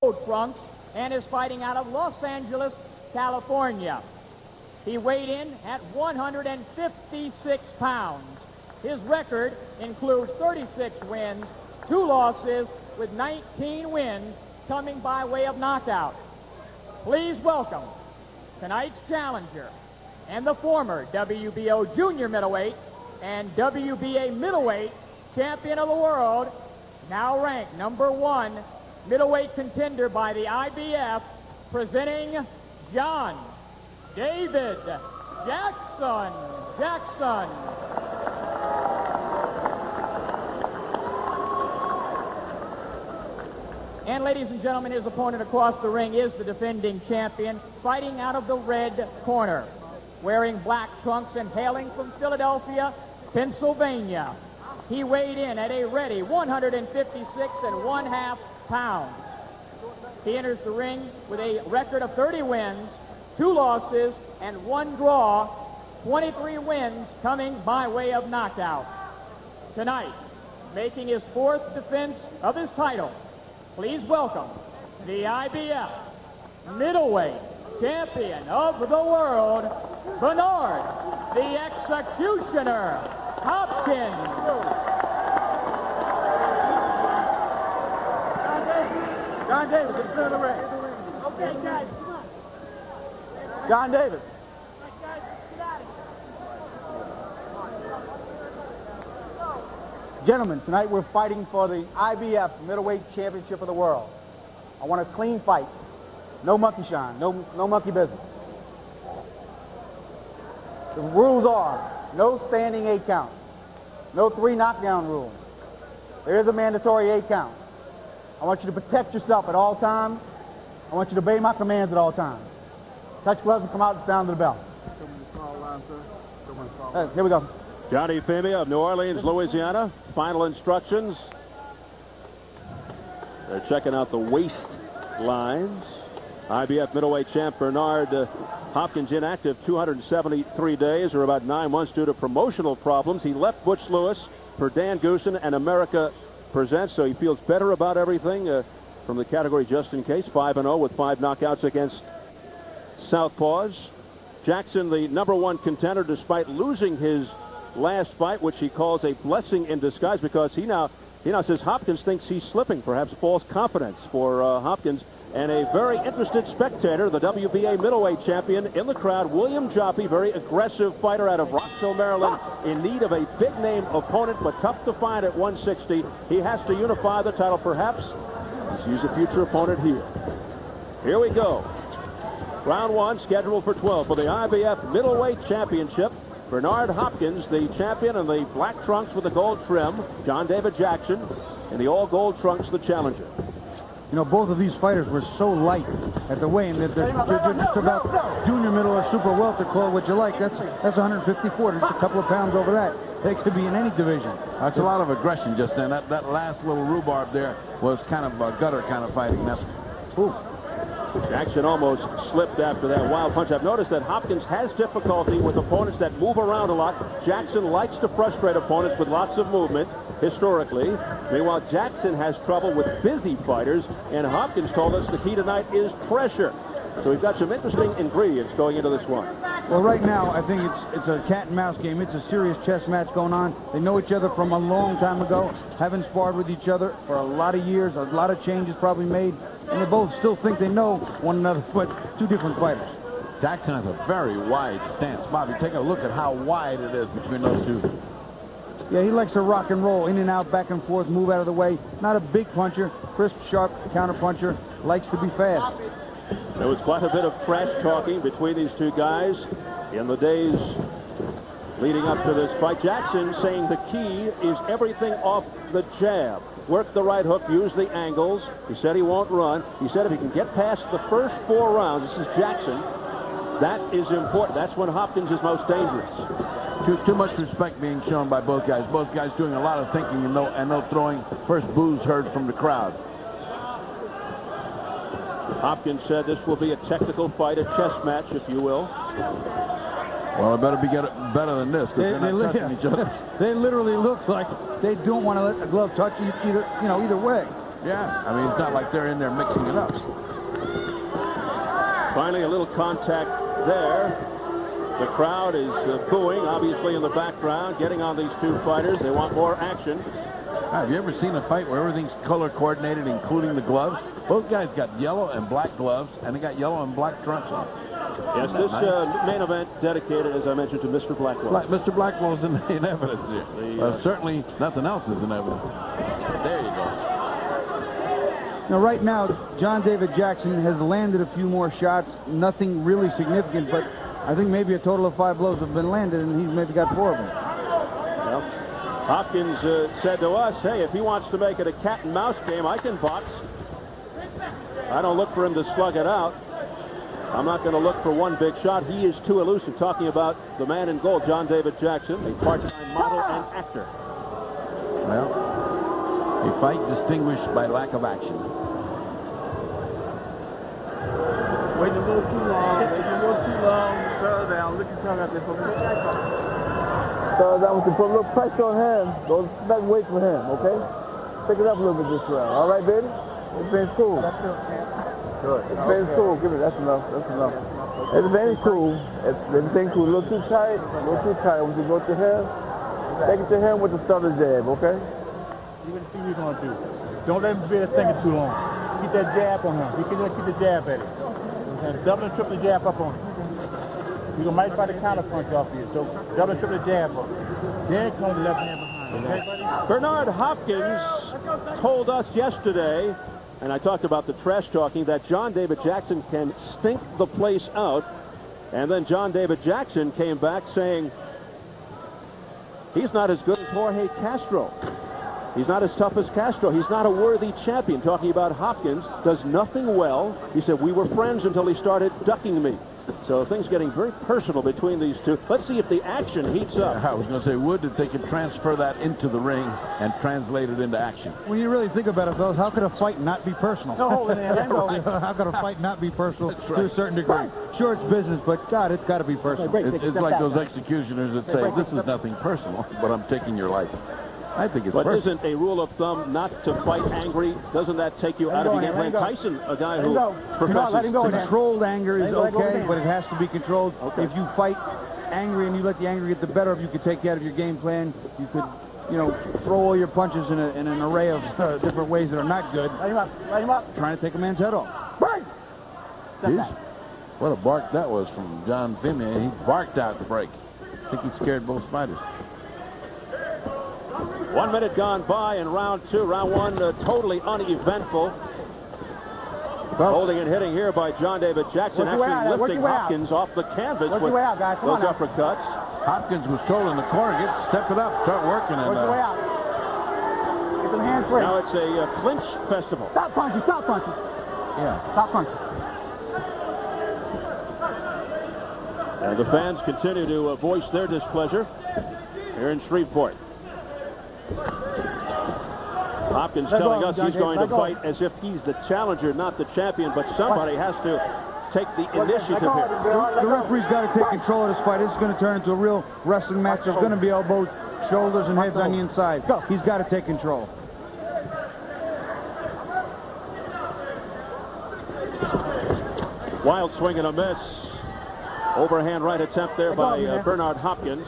Gold Trunks and is fighting out of Los Angeles, California. He weighed in at 156 pounds. His record includes 36 wins, 2 losses, with 19 wins coming by way of knockout. Please welcome tonight's challenger and the former WBO junior middleweight and WBA middleweight champion of the world, now ranked #1 middleweight contender by the IBF, presenting John David Jackson. And ladies and gentlemen, his opponent across the ring is the defending champion, fighting out of the red corner, wearing black trunks and hailing from Philadelphia, Pennsylvania. He weighed in at a ready 156 1/2 pounds. He enters the ring with a record of 30 wins, 2 losses, and 1 draw, 23 wins coming by way of knockout. Tonight, making his 4th defense of his title, please welcome the IBF middleweight champion of the world, Bernard the Executioner Hopkins. John Davis, in front of the ring. Okay, guys, come on. John Davis. Guys, get out of here. Gentlemen, tonight we're fighting for the IBF middleweight championship of the world. I want a clean fight. No monkey shine, no monkey business. The rules are no standing 8 count, no 3 knockdown rule. There is a mandatory 8 count. I want you to protect yourself at all times. I want you to obey my commands at all times. Touch gloves and come out and sound the bell. Here we go. Johnny Femia of New Orleans, Louisiana. Final instructions. They're checking out the waist lines. IBF middleweight champ Bernard Hopkins inactive 273 days, or about 9 months, due to promotional problems. He left Butch Lewis for Dan Goosen and America Presents, so he feels better about everything from the category just in case. 5-0 with 5 knockouts against Southpaws. Jackson, the #1 contender, despite losing his last fight, which he calls a blessing in disguise, because he now says Hopkins thinks he's slipping, perhaps false confidence for Hopkins. And a very interested spectator, the WBA middleweight champion in the crowd, William Joppy, very aggressive fighter out of Rockville, Maryland, in need of a big-name opponent, but tough to find at 160. He has to unify the title, perhaps. He's a future opponent here. Here we go. Round 1, scheduled for 12 for the IBF middleweight championship. Bernard Hopkins, the champion, in the black trunks with the gold trim. John David Jackson in the all-gold trunks, the challenger. You know, both of these fighters were so light at the weigh-in that they're just about junior middle or super welter, call what you like. That's 154. Just a couple of pounds over that. They could be in any division. That's a lot of aggression just then. That last little rhubarb there was kind of a gutter kind of fighting. Ooh. Jackson almost slipped after that wild punch. I've noticed that Hopkins has difficulty with opponents that move around a lot. Jackson likes to frustrate opponents with lots of movement, historically. Meanwhile, Jackson has trouble with busy fighters, and Hopkins told us the key tonight is pressure. So we've got some interesting ingredients going into this one. Well, right now, I think it's a cat and mouse game. It's a serious chess match going on. They know each other from a long time ago, haven't sparred with each other for a lot of years, a lot of changes probably made, and they both still think they know one another, but 2 different fighters. Jackson has a very wide stance. Bobby, take a look at how wide it is between those 2. Yeah, he likes to rock and roll, in and out, back and forth, move out of the way. Not a big puncher, crisp, sharp counter puncher, likes to be fast. There was quite a bit of trash talking between these 2 guys in the days leading up to this fight. Jackson saying the key is everything off the jab. Work the right hook, use the angles. He said he won't run. He said if he can get past the first 4 rounds, this is Jackson, that is important. That's when Hopkins is most dangerous. Too much respect being shown by both guys. Both guys doing a lot of thinking and no throwing. First boos heard from the crowd. Hopkins said this will be a technical fight, a chess match, if you will. Well, it better be better than this, because they're not touching each other. They literally look like they don't want to let the glove touch either way. Yeah, I mean, it's not like they're in there mixing it up. Finally, a little contact there. The crowd is booing, obviously, in the background, getting on these two fighters. They want more action. Have you ever seen a fight where everything's color coordinated, including the gloves? Both guys got yellow and black gloves, and they got yellow and black trunks on. Yes, this main event dedicated, as I mentioned, to Mr. Blackwell. Mr. Blackwell's in evidence here. Certainly nothing else is in evidence. There you go. Now, right now, John David Jackson has landed a few more shots. Nothing really significant, but I think maybe a total of 5 blows have been landed, and he's maybe got 4 of them. Well, Hopkins said to us, hey, if he wants to make it a cat and mouse game, I can box. I don't look for him to slug it out. I'm not going to look for one big shot. He is too elusive. Talking about the man in gold, John David Jackson, a part-time model and actor. Well, a fight distinguished by lack of action. Waiting a little too long. Waiting a little too long. Settle down. Look at tongue out there. Settle down. We can put a little pressure on him. Go back and wait for him, okay? Pick it up a little bit this round. All right, baby? Everything's cool. Good. Everything's cool. Give me. That's enough. That's enough. Everything's cool. Everything's cool. A little too tight. A little too tight. When you go to him, take it to him with the stutter jab, okay? See what you're going to do. Don't let him be thinking too long. Keep that jab on him. You can just keep the jab at it. And double and triple jab up on him. You might try to counter punch off you. So double and triple jab up. Then come the left hand behind. Okay, buddy? Bernard Hopkins told us yesterday, and I talked about the trash talking, that John David Jackson can stink the place out. And then John David Jackson came back saying he's not as good as Jorge Castro. He's not as tough as Castro. He's not a worthy champion. Talking about Hopkins, does nothing well. He said, we were friends until he started ducking me. So things getting very personal between these two. Let's see if the action heats up. I was going to say, would that they could transfer that into the ring and translate it into action. When you really think about it, fellas, how could a fight not be personal? No, How could a fight not be personal to a certain degree? Sure, it's business, but God, it's got to be personal. It's like those executioners that say, this is nothing personal, but I'm taking your life. I think it's But personal. isn't a rule of thumb not to fight angry? Doesn't that take you out of the game? Like Tyson, a guy who professes Controlled anger is okay, but it has to be controlled. Okay. If you fight angry and you let the anger get the better of you, could take you out of your game plan. You could, throw all your punches in an array of different ways that are not good. Light him up. Light him up. Trying to take a man's head off. Break! Jeez. What a bark that was from John Fimian. He barked out the break. I think he scared both fighters. 1 minute gone by in round 2. Round 1 totally uneventful. Holding and hitting here by John David Jackson, actually lifting Hopkins off the canvas with those uppercuts. Hopkins was told in the corner, step it up, start working. Work your way out. Get some hands free. Now it's a clinch festival. Stop punching, stop punching. Yeah. Stop punching. And the fans continue to voice their displeasure here in Shreveport. Hopkins telling us he's going to fight as if he's the challenger, not the champion, but somebody has to take the initiative here. The referee's got to take control of this fight. This is going to turn into a real wrestling match. There's going to be elbows, shoulders, and heads on the inside. He's got to take control. Wild swing and a miss. Overhand right attempt there by Bernard Hopkins.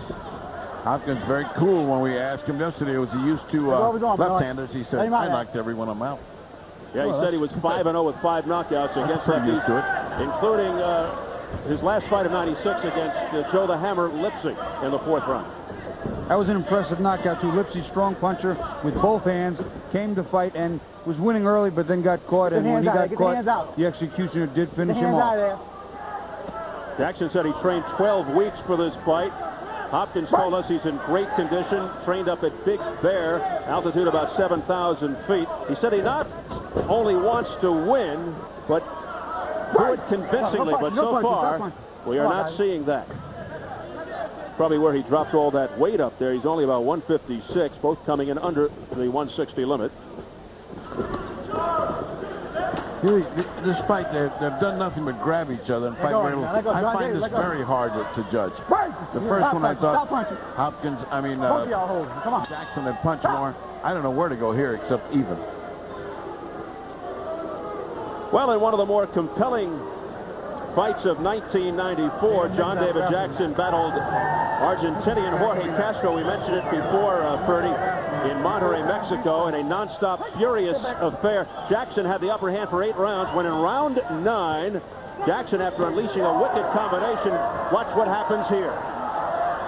Hopkins very cool. When we asked him yesterday, was he used to left-handers? He said, I knocked every one of them out. Yeah, he said he was 5-0 with 5 knockouts against lefties, including his last fight of '96 against Joe the Hammer Lipsy in the 4th round. That was an impressive knockout, too. Lipsy, strong puncher with both hands, came to fight and was winning early, but then got caught. And when he got caught, the executioner did finish him off. Jackson said he trained 12 weeks for this fight. Hopkins told us he's in great condition, trained up at Big Bear, altitude about 7,000 feet. He said he not only wants to win, but do it convincingly. But so far, we are not seeing that. Probably where he dropped all that weight up there. He's only about 156, both coming in under the 160 limit. This fight, they've done nothing but grab each other and fight very well. I find this very hard to judge. The first one I thought Hopkins, Jackson had punched more. I don't know where to go here except even. Well, in one of the more compelling fights of 1994, John David Jackson battled Argentinian Jorge Castro. We mentioned it before, Ferdy, in Monterrey, Mexico, in a nonstop furious affair. Jackson had the upper hand for 8 rounds. When in round 9, Jackson, after unleashing a wicked combination, watch what happens here.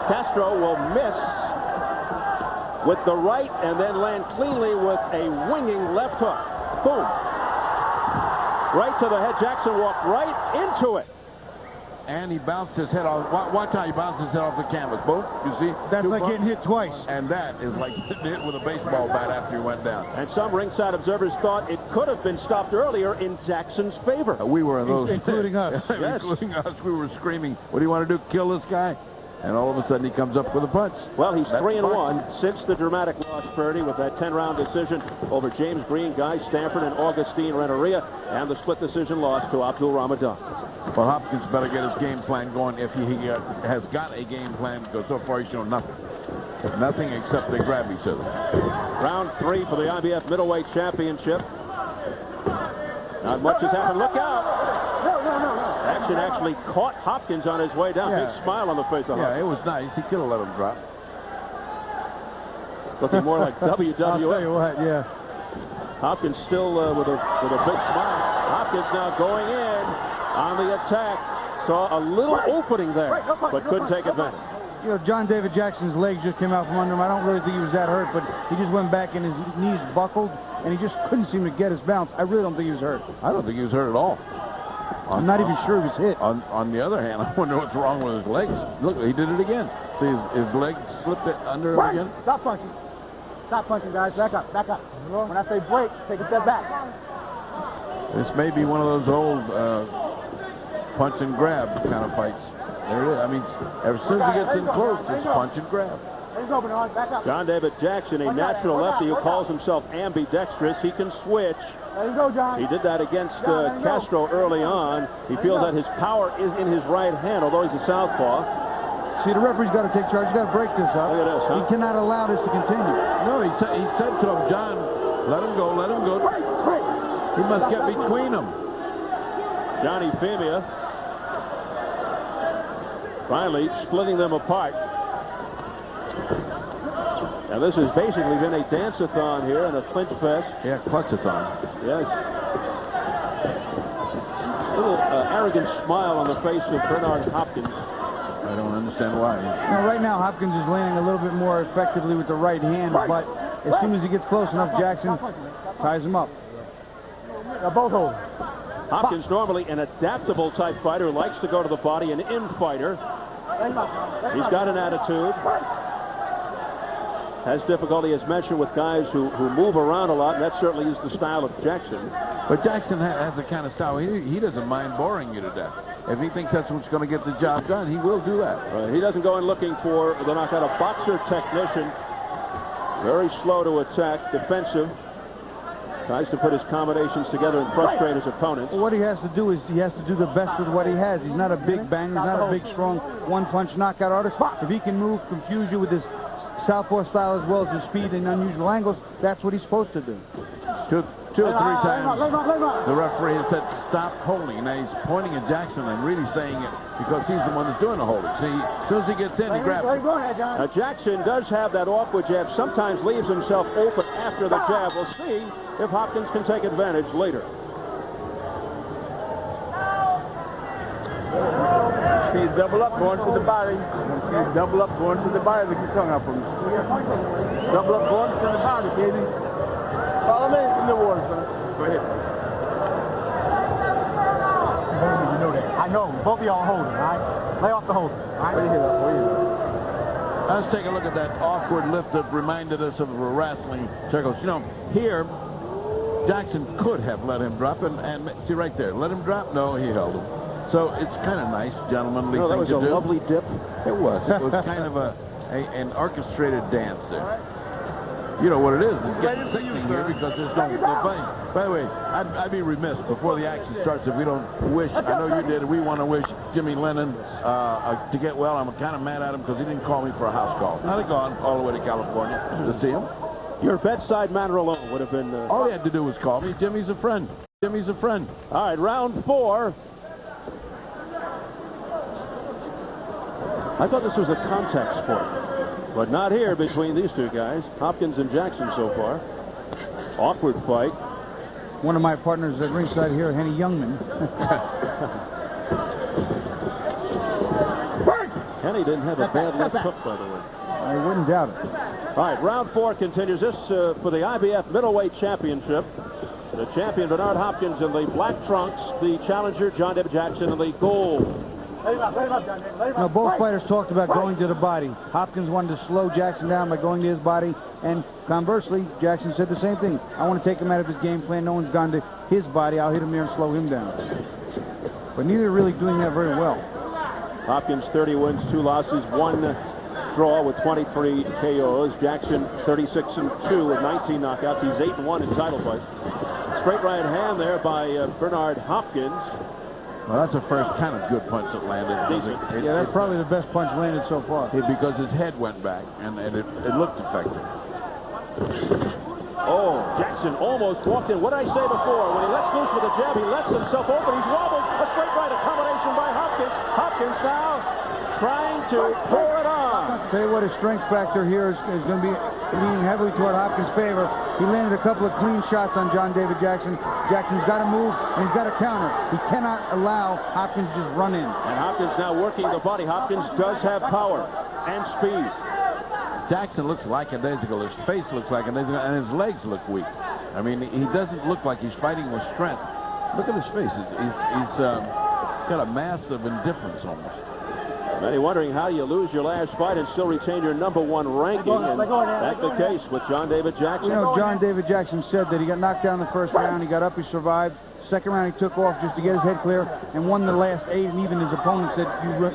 Castro will miss with the right and then land cleanly with a winging left hook. Boom. Right to the head. Jackson walked right into it. And he bounced his head off. Watch how he bounced his head off the canvas. Boom. You see? That's like getting hit twice. And that is like getting hit with a baseball bat after he went down. And some ringside observers thought it could have been stopped earlier in Jackson's favor. We were in those. Including us. Yes. Including us. We were screaming, what do you want to do? Kill this guy? And all of a sudden he comes up with a punch. Well, he's 3-1 since the dramatic loss, Ferdy, with that 10-round decision over James Green, Guy Stanford, and Augustine Renteria, and the split decision loss to Abdul Ramadan. Well, Hopkins better get his game plan going if he has got a game plan, because so far he's shown nothing. Nothing except they grab each other. Round 3 for the IBF Middleweight Championship. Not much has happened. Look out! Jackson actually caught Hopkins on his way down. Big smile on the face of Hopkins. Yeah, it was nice. He could have let him drop. Looking more like WWF. I'll tell you what, yeah. Hopkins still with a big smile. Hopkins now going in on the attack. Saw a little opening there, but couldn't take advantage. You know, John David Jackson's legs just came out from under him. I don't really think he was that hurt, but he just went back and his knees buckled, and he just couldn't seem to get his bounce. I really don't think he was hurt. I don't think he was hurt at all. I'm not even sure he was hit. On the other hand, I wonder what's wrong with his legs. Look, he did it again. See, his leg slipped it under him again. Stop punching. Stop punching, guys. Back up. Back up. When I say break, take a step back. This may be one of those old punch and grab kind of fights. There it is. I mean, ever since he gets in close, it's punch and grab. Back up. John David Jackson, a natural lefty who calls himself ambidextrous. He can switch. There you go, John. He did that against Castro early on. He feels that his power is in his right hand, although he's a southpaw. See, the referee's got to take charge. He's got to break this up. Look at this, huh? He cannot allow this to continue. No, he said to him, John, let him go, let him go. He must get between them. Johnny Femia finally splitting them apart. Now this has basically been a dance-a-thon here and a clinch fest. Yeah, clutch-a-thon. Yes. A little arrogant smile on the face of Bernard Hopkins. I don't understand why. You know, right now, Hopkins is landing a little bit more effectively with the right hand, but as soon as he gets close enough, Jackson ties him up. Both holding. Hopkins, normally an adaptable type fighter, who likes to go to the body, an in-fighter. He's got an attitude. Has difficulty, as mentioned, with guys who move around a lot, and that certainly is the style of Jackson. But Jackson has the kind of style, he doesn't mind boring you to death. If he thinks that's what's going to get the job done, he will do that. He doesn't go in looking for the knockout. A boxer technician, very slow to attack, defensive. Tries to put his combinations together and frustrate his opponents. What he has to do is he has to do the best with what he has. He's not a big banger. He's not a big, strong one-punch knockout artist. If he can move, confuse you with his southpaw style as well as his speed and unusual angles, that's what he's supposed to do. Two or three times, the referee has said, stop holding. Now he's pointing at Jackson and really saying it because he's the one that's doing the holding. See, as soon as he gets in, he grabs him. Now, Jackson does have that awkward jab, sometimes leaves himself open after the jab. We'll see if Hopkins can take advantage later. He's double up, going to the body. He's double up, going to the body. Look, he's coming up from you. Double up, going to the body, baby. Follow me in the water, son. Go ahead. You know that. I know. Both of y'all are holding, all right? Lay off the holding. All right? Where you here? Let's take a look at that awkward lift that reminded us of a wrestling circles. You know, here, Jackson could have let him drop, and see right there, let him drop? No, he held him. So it's kind of nice, gentlemanly thing to do. That was a lovely dip. It was. It was kind of an orchestrated dance there. You know what it is. It's getting sickening here because there's no fighting. By the way, I'd be remiss before the action starts if we don't wish. I know you did. We want to wish Jimmy Lennon to get well. I'm kind of mad at him because he didn't call me for a house call. Now they're gone all the way to California to see him. Your bedside manner alone would have been... all he had to do was call me. Jimmy's a friend. Jimmy's a friend. All right, round 4. I thought this was a contact sport, but not here between these two guys, Hopkins and Jackson so far. Awkward fight. One of my partners at ringside here, Henny Youngman. Henny didn't have a bad left hook, by the way. I wouldn't doubt it. All right, round 4 continues. This for the IBF Middleweight Championship. The champion, Bernard Hopkins, in the black trunks. The challenger, John David Jackson, in the gold. Now, both fighters talked about going to the body. Hopkins wanted to slow Jackson down by going to his body, and conversely, Jackson said the same thing. I want to take him out of his game plan. No one's gone to his body. I'll hit him there and slow him down. But neither are really doing that very well. Hopkins 30 wins, 2 losses, 1 draw with 23 KOs. Jackson 36-2 with 19 knockouts. He's 8-1 in title fights. Straight right hand there by Bernard Hopkins. Well, that's the first kind of good punch that landed. Yeah, that's probably the best punch landed so far. Because his head went back, and it looked effective. Oh, Jackson almost walked in. What did I say before? When he lets loose with a jab, he lets himself open. He's wobbled. A straight right, a combination by Hopkins. Hopkins now trying to pour it on. Tell you what, his strength factor here is going to be leaning heavily toward Hopkins' favor. He landed a couple of clean shots on John David Jackson. Jackson's got to move, and he's got to counter. He cannot allow Hopkins to just run in. And Hopkins now working the body. Hopkins does have power and speed. Jackson looks lackadaisical. His face looks lackadaisical, and his legs look weak. I mean, he doesn't look like he's fighting with strength. Look at his face. He's got a mask of indifference almost. Many wondering how you lose your last fight and still retain your #1 ranking, and that's the case with John David Jackson. You know, John David Jackson said that he got knocked down the first round. He got up, he survived. Second round, he took off just to get his head clear and won the last 8, and even his opponent said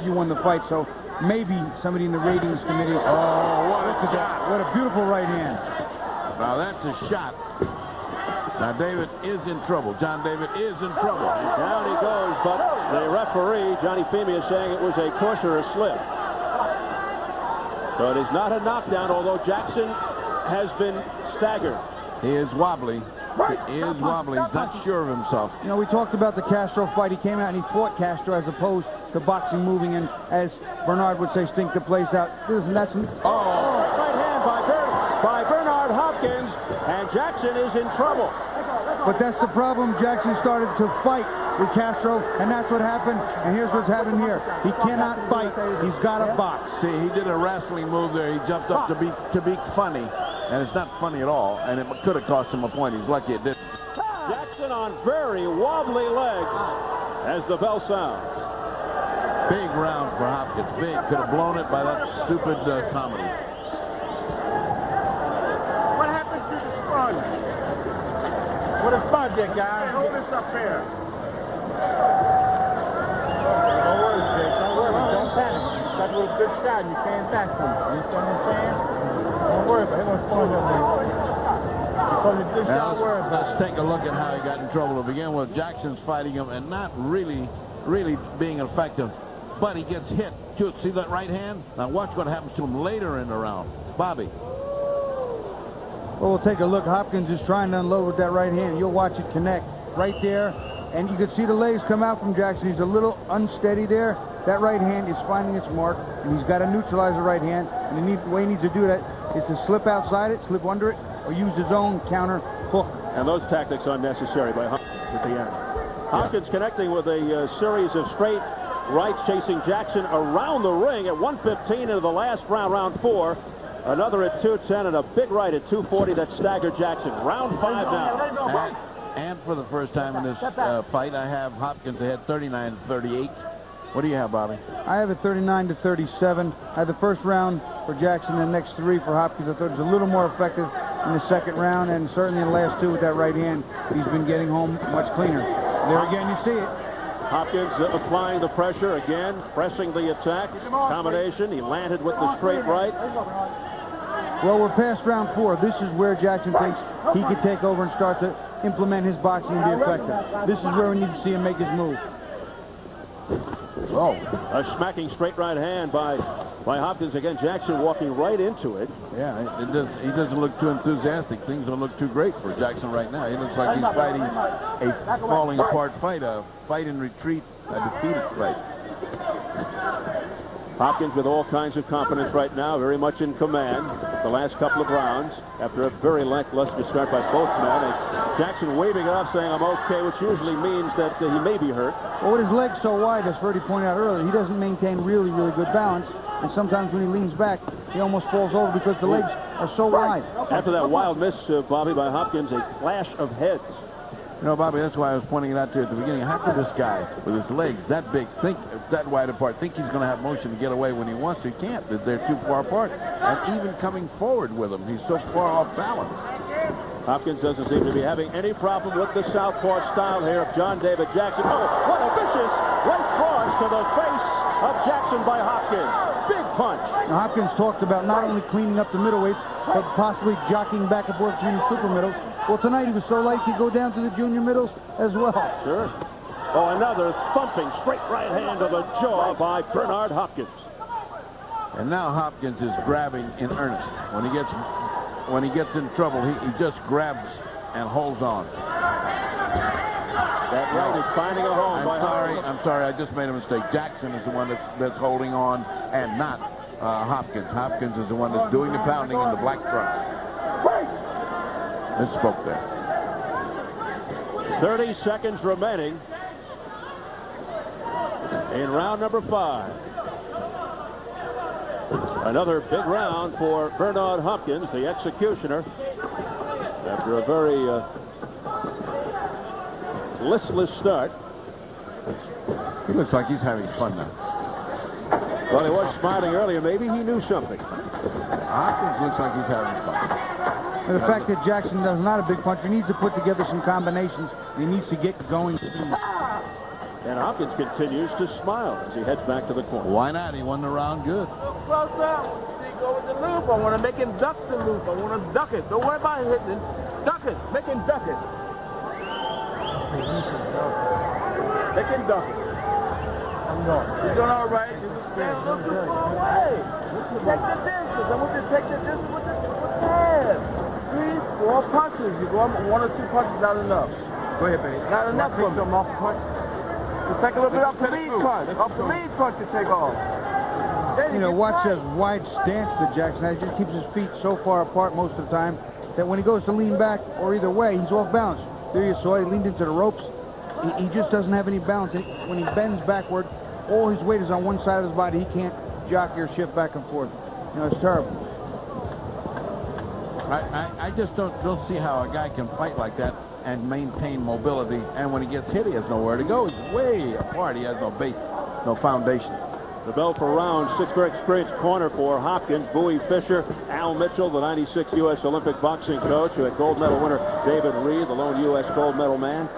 you won the fight. So maybe somebody in the ratings committee. Oh, what a shot. What a beautiful right hand. Now that's a shot. Now David is in trouble. John David is in trouble. And down he goes, but the referee, Johnny Femi, is saying it was a push or a slip. So it is not a knockdown, although Jackson has been staggered. He is wobbly. He is wobbly. He's not sure of himself. You know, we talked about the Castro fight. He came out and he fought Castro as opposed to boxing, moving, and as Bernard would say, stink the place out. That's right hand by Bernard Hopkins, and Jackson is in trouble. But that's the problem. Jackson started to fight with Castro, and that's what happened. And here's what's happened here. He cannot fight. He's got to box. See, he did a wrestling move there. He jumped up to be funny, and it's not funny at all. And it could have cost him a point. He's lucky it didn't. Jackson on very wobbly legs as the bell sounds. Big round for Hopkins. Big. Could have blown it by that stupid comedy. What happened to the sponge? What a sponge, guys. Hold this up here. Don't worry, Jake. Don't worry. Don't panic. You got a little good shot. You can't back from it. You understand what I'm saying? Don't worry about it. Ain't no sponge up there. Because it's good shot, worry about it. Let's take a look at how he got in trouble to begin with. Jackson's fighting him and not really being effective. But he gets hit. See that right hand? Now watch what happens to him later in the round. Bobby. Well, we'll take a look. Hopkins is trying to unload with that right hand. You'll watch it connect right there. And you can see the legs come out from Jackson. He's a little unsteady there. That right hand is finding its mark, and he's got to neutralize the right hand. And the way he needs to do that is to slip outside it, slip under it, or use his own counter hook. And those tactics unnecessary by Hopkins at the end. Hopkins connecting with a series of straight rights, chasing Jackson around the ring at 1:15 into the last round, round 4. Another at 2:10 and a big right at 2:40 that staggered Jackson. Round 5 now. And for the first time in this fight, I have Hopkins ahead 39-38. What do you have, Bobby? I have it 39-37. I had the first round for Jackson, the next 3 for Hopkins. I thought it was a little more effective in the second round, and certainly in the last 2 with that right hand, he's been getting home much cleaner. There again, you see it. Hopkins applying the pressure again, pressing the attack. Combination. He landed with the straight right. Well, we're past round 4. This is where Jackson thinks he could take over and start to implement his boxing and be effective. This is where we need to see him make his move. Oh, a smacking straight right hand by by Hopkins. Again, Jackson walking right into it. Yeah, he doesn't look too enthusiastic. Things don't look too great for Jackson right now. He looks like he's fighting a falling apart fight, a fight in retreat, a defeated fight. Hopkins with all kinds of confidence right now, very much in command the last couple of rounds after a very lackluster start by both men. And Jackson waving it off saying, I'm okay, which usually means that he may be hurt. Well, with his legs so wide, as Freddie pointed out earlier, he doesn't maintain really good balance. And sometimes when he leans back, he almost falls over because the legs are so wide. After that wild miss, Bobby, by Hopkins, a clash of heads. You know, Bobby, that's why I was pointing it out to you at the beginning. How could this guy, with his legs that big, that wide apart, think he's going to have motion to get away when he wants to? He can't. They're too far apart. And even coming forward with him, he's so far off balance. Hopkins doesn't seem to be having any problem with the southpaw style here of John David Jackson. Oh, what a vicious right cross to the face of Jackson by Hopkins. Big punch. Now, Hopkins talked about not only cleaning up the middleweights, but possibly jockeying back and forth between the super middles. Well, tonight he was so light he could go down to the junior middles as well. Sure. Oh, another thumping straight right hand to the jaw by Bernard Hopkins. And now Hopkins is grabbing in earnest. When he gets in trouble, he just grabs and holds on. That right is finding a home by Hopkins. I'm sorry, I just made a mistake. Jackson is the one that's holding on, and not Hopkins. Hopkins is the one that's doing the pounding in the black trunks. Misspoke there. 30 seconds remaining in round number 5. Another big round for Bernard Hopkins, the executioner, after a very listless start. He looks like he's having fun now. Well, he was smiling earlier. Maybe he knew something. Hopkins looks like he's having fun. And the fact that Jackson is not a big puncher, he needs to put together some combinations. He needs to get going. And Hopkins continues to smile as he heads back to the corner. Why not? He won the round good. Close up. See, go with the loop. I want to make him duck the loop. I want to duck it. Don't worry about hitting it. Duck it. Make him duck it. Make him duck it. You're doing all right. You just stand a little too far away. Take the distance. I want you to take the distance with the hand. 3, 4 punches. You go up 1 or 2 punches, not enough. Go ahead, baby. Not enough for him off the punch. Just take a little bit off the lead punch. Off the lead punch you take off. You know, watch that wide stance that Jackson has. He just keeps his feet so far apart most of the time that when he goes to lean back or either way, he's off balance. There you saw he leaned into the ropes. He just doesn't have any balance. When he bends backward, all his weight is on one side of his body. He can't jockey or shift back and forth. You know, it's terrible. I just don't see how a guy can fight like that and maintain mobility, and when he gets hit, he has nowhere to go. He's way apart. He has no base, no foundation. The bell for round 6. Very experienced corner for Hopkins. Bowie Fisher, Al Mitchell, the 96 U.S. Olympic boxing coach, who had gold medal winner David Reed, the lone U.S. gold medal man.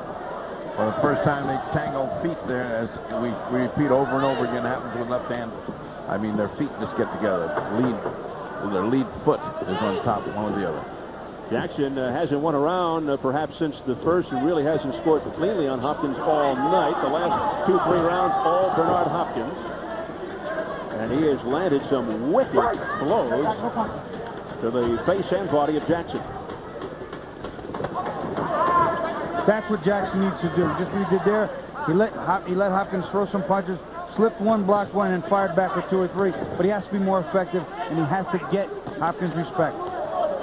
For the first time they tangle feet there, as we repeat over and over again, happens with left hand. I mean, their feet just get together. Their lead foot is on top of one or the other. Jackson hasn't won a round perhaps since the first, and really hasn't scored cleanly on Hopkins all night. The last 2-3 rounds, all Bernard Hopkins. And he has landed some wicked blows to the face and body of Jackson. That's what Jackson needs to do. Just what he did there. He let Hopkins throw some punches, slipped one, blocked one, and fired back with 2 or 3. But he has to be more effective, and he has to get Hopkins' respect.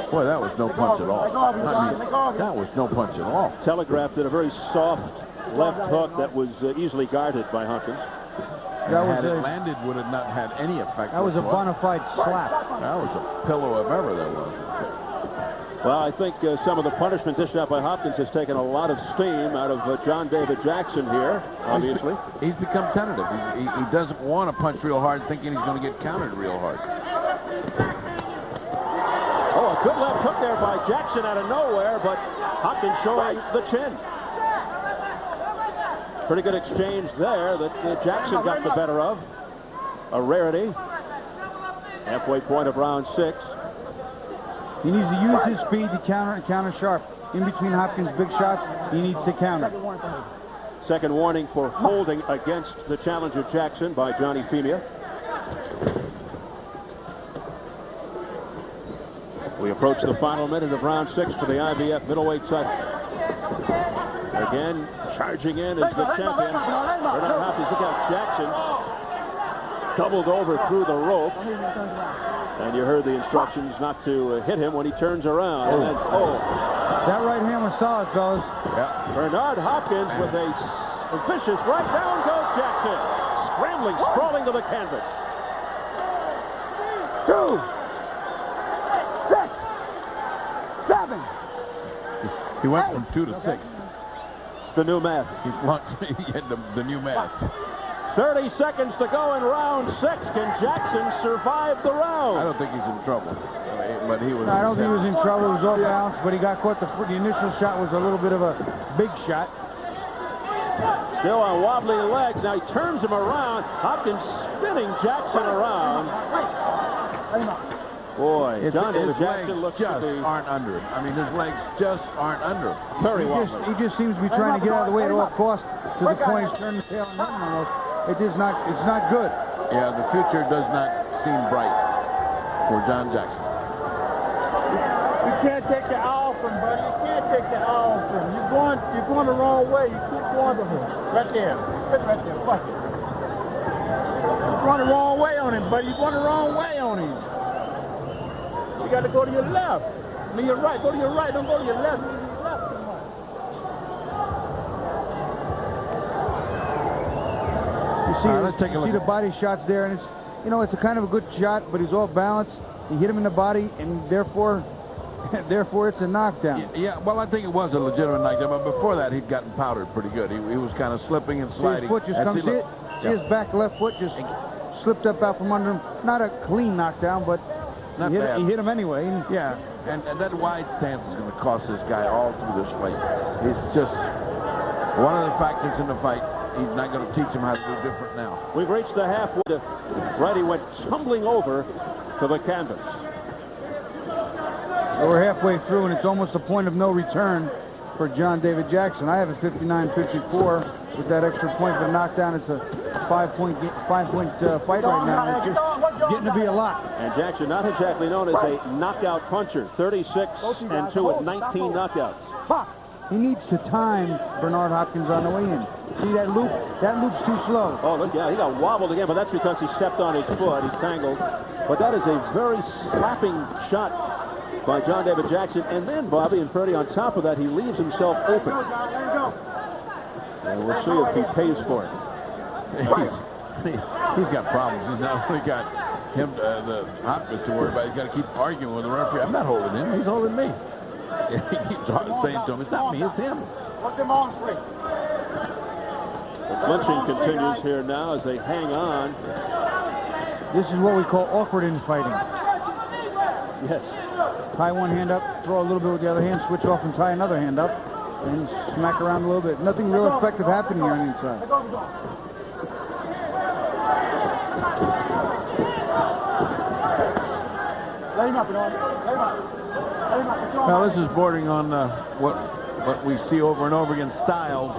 Boy, that was no punch at all. That was no punch at all. Telegraphed in a very soft left hook that was easily guarded by Hopkins. Had it landed, would have not had any effect. That was a bona fide slap. That was a pillow if ever there was. Well, I think some of the punishment dished out by Hopkins has taken a lot of steam out of John David Jackson here, obviously. He's become tentative. He doesn't want to punch real hard, thinking he's going to get countered real hard. Oh, a good left hook there by Jackson out of nowhere, but Hopkins showing the chin. Pretty good exchange there that Jackson got the better of. A rarity. Halfway point of round 6. He needs to use his speed to counter and counter sharp. In between Hopkins' big shots, he needs to counter. Second warning for holding against the challenger Jackson by Johnny Femia. We approach the final minute of round 6 for the IBF middleweight title. Again, charging in is the champion. Bernard Hopkins. Look out, Jackson doubled over through the rope. And you heard the instructions not to hit him when he turns around. And then, that right hand was solid, fellas. Yeah. Bernard Hopkins with a vicious right. Down goes Jackson. Scrambling, sprawling to the canvas. 2, 6, 7. He went from 2 to 6. The new math. He flunked the new math. 30 seconds to go in round 6. Can Jackson survive the round? I don't think he's in trouble. But he was. No, I don't think he was in trouble. He was off balance, but he got caught. The initial shot was a little bit of a big shot. Still on wobbly legs. Now he turns him around. Hopkins spinning Jackson around. Boy, John David Jackson looks just to be... aren't under him. I mean, his legs just aren't under him. Very wobbly. He just seems to be trying to get out of the way at all costs to the point he's turning the tail and hitting almost. It's not good. Yeah, the future does not seem bright for John Jackson. You can't take the eye off him, buddy. You can't take the eye off him. You're going the wrong way. You keep going to him. Right there. Right there. Fuck it. You're going the wrong way on him, buddy. You're going the wrong way on him. You got to go to your left. I mean, your right. Go to your right. Don't go to your left. Go to your left too much. Let's take a look. See the body shots there, and it's a kind of a good shot, but he's off balance. He hit him in the body, and therefore it's a knockdown. Yeah, well, I think it was a legitimate knockdown, but before that, he'd gotten powdered pretty good. He was kind of slipping and sliding. His foot just comes in. His back left foot just slipped up out from under him. Not a clean knockdown, but he hit him anyway. Yeah, and that wide stance is going to cost this guy all through this fight. He's just one of the factors in the fight. He's not going to teach him how to do different now. We've reached the halfway. Right, he went tumbling over to the canvas. We're halfway through, and it's almost a point of no return for John David Jackson. I have a 59-54 with that extra point for knockdown. It's a five-point fight right now. It's just getting to be a lot. And Jackson, not exactly known as a knockout puncher. 36-2 with 19 knockouts. He needs to time Bernard Hopkins on the way in. See that loop? That loop's too slow. Oh, look, yeah, he got wobbled again, but that's because he stepped on his foot. He's tangled. But that is a very slapping shot by John David Jackson. And then, Bobby and Freddie, on top of that, he leaves himself open. And we'll see if he pays for it. He's got problems. He's not only got him, the Hopkins to worry about. He's got to keep arguing with the referee. I'm not holding him. He's holding me. He keeps saying to him, it's not me, it's him. The clinching continues here now as they hang on. This is what we call awkward in fighting. Yes. Tie one hand up, throw a little bit with the other hand, switch off and tie another hand up, and smack around a little bit. Nothing real effective happening here on the inside. Let him up, Let him up. Now this is bordering on what we see over and over again. Styles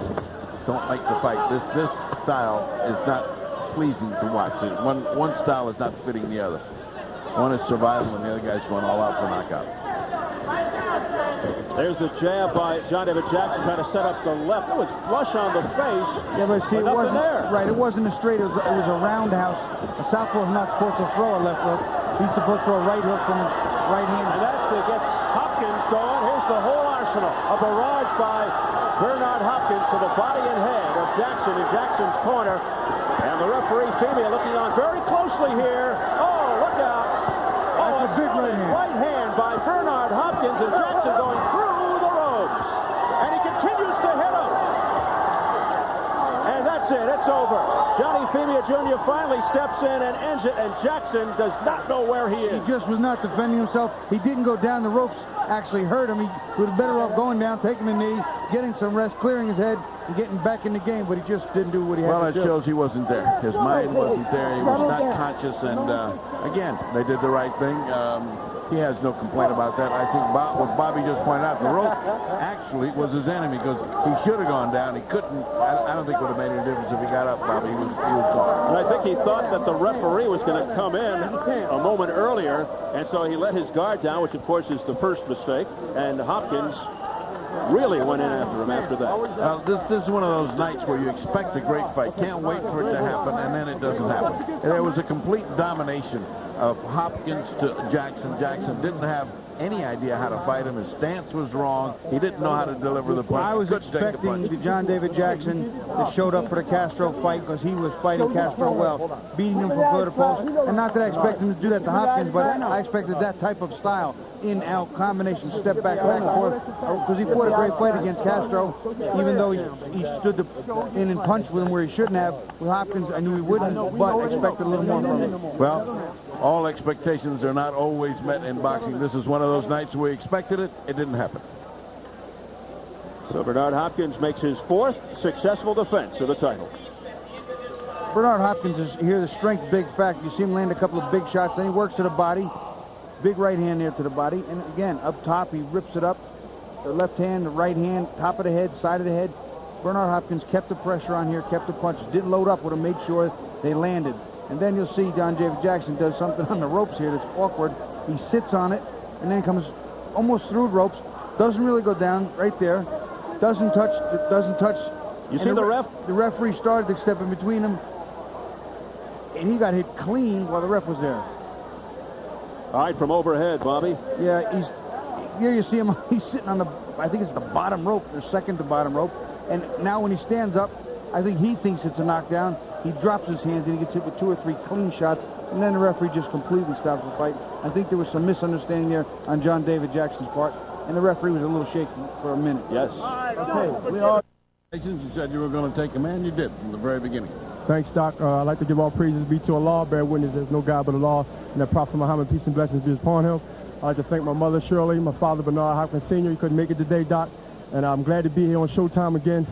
don't make the fight. This style is not pleasing to watch. One style is not fitting the other. One is survival, and the other guy's going all out for knockout. There's the jab by John David Jackson trying to set up the left. It was flush on the face. Yeah, but see, it wasn't there. Right. It wasn't a straight. It was a roundhouse. A southpaw is not supposed to throw a left hook. He's supposed to throw a right hook from his right hand. And that's to get Hopkins going. Here's the whole arsenal. A barrage by Bernard Hopkins to the body and head of Jackson in Jackson's corner. And the referee, Femia, looking on very closely here. Oh, look out. Oh, that's a big right hand. Right hand by Bernard Hopkins, and Jackson going through the ropes. And he continues to hit him. And that's it. It's over. Johnny Femia Jr. finally steps in and ends it, and Jackson does not know where he is. He just was not defending himself. He didn't go down the ropes, actually hurt him. He was better off going down, taking the knee, getting some rest, clearing his head, and getting back in the game, but he just didn't do what he had to do. Well, it shows he wasn't there. His mind wasn't there. He was not conscious, and again, they did the right thing. He has no complaint about that. I think what Bobby just pointed out, the rope actually was his enemy because he should have gone down. He couldn't. I don't think it would have made any difference if he got up, Bobby. He was gone. And I think he thought that the referee was going to come in a moment earlier, and so he let his guard down, which, of course, is the first mistake, and Hopkins really went in after him after that. This is one of those nights where you expect a great fight. Can't wait for it to happen, and then it doesn't happen. And there was a complete domination of Hopkins to Jackson. Jackson didn't have any idea how to fight him. His stance was wrong. He didn't know how to deliver the punch. I was expecting the John David Jackson that showed up for the Castro fight because he was fighting Castro well, beating him from pillar to post. And not that I expect him to do that to Hopkins, but I expected that type of style. In-out combination, step back and forth, because he fought a great fight against Castro, even though he stood in and punched with him where he shouldn't have. With Hopkins, I knew he wouldn't, but expected a little more from him. Well, all expectations are not always met in boxing. This is one of those nights we expected it. It didn't happen. So Bernard Hopkins makes his fourth successful defense of the title. Bernard Hopkins is here, the strength, big fact. You see him land a couple of big shots, then he works to the body. Big right hand there to the body. And again, up top, he rips it up. The left hand, the right hand, top of the head, side of the head. Bernard Hopkins kept the pressure on here, kept the punches, didn't load up with him, made sure they landed. And then you'll see John David Jackson does something on the ropes here that's awkward. He sits on it and then comes almost through ropes. Doesn't really go down right there. Doesn't touch. You see the ref? The referee started to step in between them. And he got hit clean while the ref was there. All right, from overhead, Bobby. Yeah, here you see him, he's sitting on the, I think it's the bottom rope, the second to bottom rope. And now when he stands up, I think he thinks it's a knockdown. He drops his hands and he gets hit with 2 or 3 clean shots. And then the referee just completely stops the fight. I think there was some misunderstanding there on John David Jackson's part. And the referee was a little shaky for a minute. Yes. Okay, we all... You said you were going to take him, and you did from the very beginning. Thanks, Doc. I'd like to give all praises be to Allah, bear witness there's no God but Allah, and that Prophet Muhammad, peace and blessings be upon him. I'd like to thank my mother, Shirley, my father, Bernard Hopkins Sr. He couldn't make it today, Doc, and I'm glad to be here on Showtime again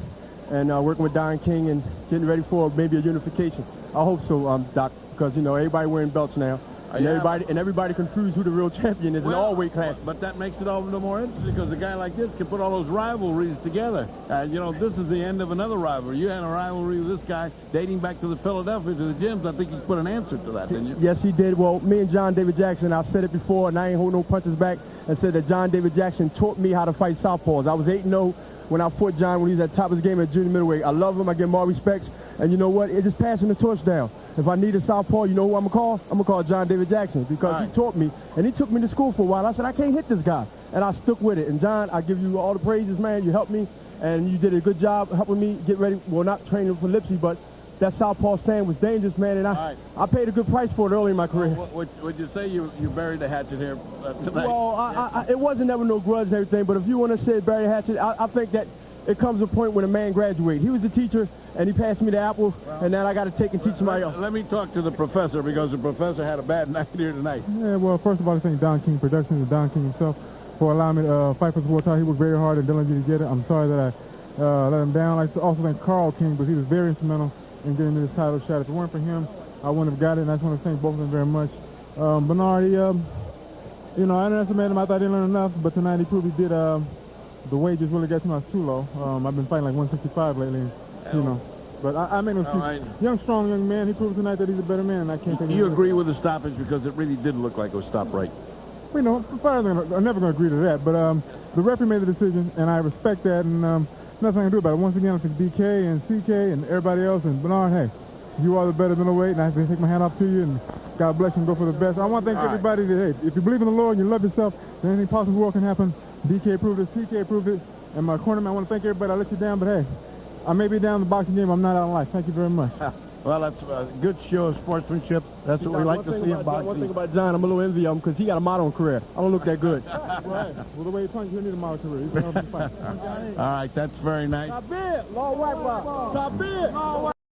and working with Don King and getting ready for maybe a unification. I hope so, Doc, because, you know, everybody wearing belts now. And everybody confused who the real champion is in all weight classes. But that makes it all the more interesting because a guy like this can put all those rivalries together. You know, this is the end of another rivalry. You had a rivalry with this guy dating back to the Philadelphia, to the gyms. I think he put an answer to that, didn't you? Yes, he did. Well, me and John David Jackson, I said it before, and I ain't hold no punches back, and said that John David Jackson taught me how to fight southpaws. I was 8-0 when I fought John when he was at top of his game at junior middleweight. I love him. I give him all respects. And you know what? It's just passing the torch down. If I need a southpaw, you know who I'm going to call? I'm going to call John David Jackson because he taught me. And he took me to school for a while. I said, I can't hit this guy. And I stuck with it. And, John, I give you all the praises, man. You helped me. And you did a good job helping me get ready. Well, not training for Lipsy, but that southpaw stand was dangerous, man. And I paid a good price for it early in my career. Would you say you buried the hatchet here tonight? Well, it wasn't never no grudge and everything. But if you want to say bury the hatchet, I think that it comes a point when a man graduates. He was a teacher, and he passed me the apple, and then I got to take and teach somebody else. Let me talk to the professor, because the professor had a bad night here tonight. Yeah, well, first of all, I thank Don King Productions and Don King himself for allowing me to fight for the world title. He worked very hard and diligently to get it. I'm sorry that I let him down. I also thank Carl King, because he was very instrumental in getting me this title shot. If it weren't for him, I wouldn't have got it, and I just want to thank both of them very much. Bernard, you know, I underestimated him. I thought I didn't learn enough, but tonight he proved he did. The weight just really got to me too low. I've been fighting like 165 lately, you know. But I make no excuse. Young, strong young man. He proved tonight that he's a better man, and I can't take it. You agree with the stoppage because it really did look like it was stopped right? You know, I'm never going to agree to that. But the referee made the decision, and I respect that, and nothing I can do about it. Once again, I think DK and CK and everybody else, and Bernard, hey, you are the better middleweight, and I have to take my hat off to you, and God bless you and go for the best. I want to thank everybody that, hey, if you believe in the Lord and you love yourself, then anything possible in the world can happen. DK proved it, CK proved it, and my cornerman, I want to thank everybody. I let you down, but hey, I may be down in the boxing game. I'm not out of life. Thank you very much. Well, that's a good show of sportsmanship. That's what we like to see in boxing. One thing about John, I'm a little envy of him because he got a modeling career. I don't look that good. Right. Well, the way he punches, you need a modeling career. All right, that's very nice. Stop it. Long white ball. Stop it.